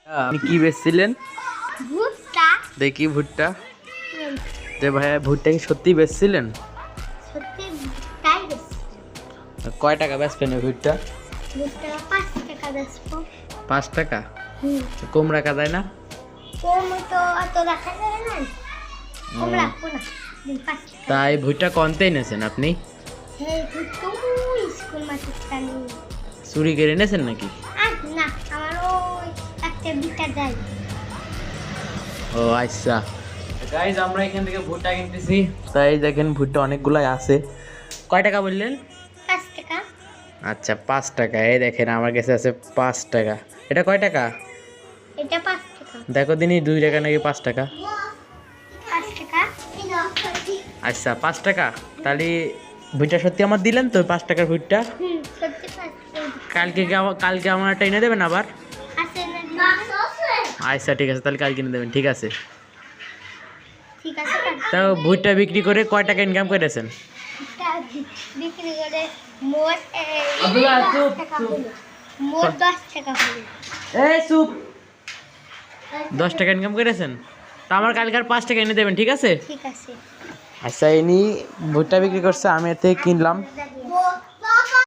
আপনি কি বেচছিলেন? ভুট্টা। দেখি ভুট্টা। যে ভাইয়া ভুট্টা কি সত্যি বেচছিলেন? সত্যি তাই বেশি। কয় টাকা বেচবেন ওই ভুট্টা? ভুট্টা 5 টাকা বেচবো। 5 টাকা? হুম। কম রাখা যায় না? কম তো অত রাখা যাবে না। কম ও, রাখবো না। 5 টাকা। তাই ভুট্টা কনতে এনেছেন আপনি? সেই ভুট্টা স্কুল মাঠে টানি। চুরি করে এনেছেন নাকি? আর না, আমার ওই একটা বিটা যাই। ও আচ্ছা। গাইজ আমরা এখান থেকে ভুট্টা কিনতেছি, তাই দেখেন ভুট্টা অনেকগুলাই আছে। কয় টাকা বললেন? 5 টাকা। আচ্ছা 5 টাকা। এই দেখেন আমার কাছে আছে 5 টাকা। এটা কয় টাকা? এটা 5 টাকা। দেখো দিনই 2 টাকা নাকি 5 টাকা? 5 টাকা। আচ্ছা 5 টাকা। তাহলে ভুট্টা সত্যি আমার দিলেন তো 5 টাকার ভুট্টা? হুম, সত্যি 5 টাকা। কালকে আমার একটা এনে দেবেন আবার? আছে না? আচ্ছা ঠিক আছে, তাহলে কালকে এনে দেবেন, ঠিক আছে। ঠিক আছে। তাও ভুট্টা বিক্রি করে কয় টাকা ইনকাম করেছেন? ভুট্টা বিক্রি করে মোট আব্দুল্লাহ, 10 চুপ, টাকা চুপ। হলো। মোট 10 টাকা হলো। এই চুপ। 10 টাকা ইনকাম করেছেন? তা আমার কালকে আর 5 টাকা এনে দেবেন, ঠিক আছে? ঠিক আছে। আচ্ছা ইনি ভুট্টা বিক্রি করছে, আমি এর থেকে কিনলাম।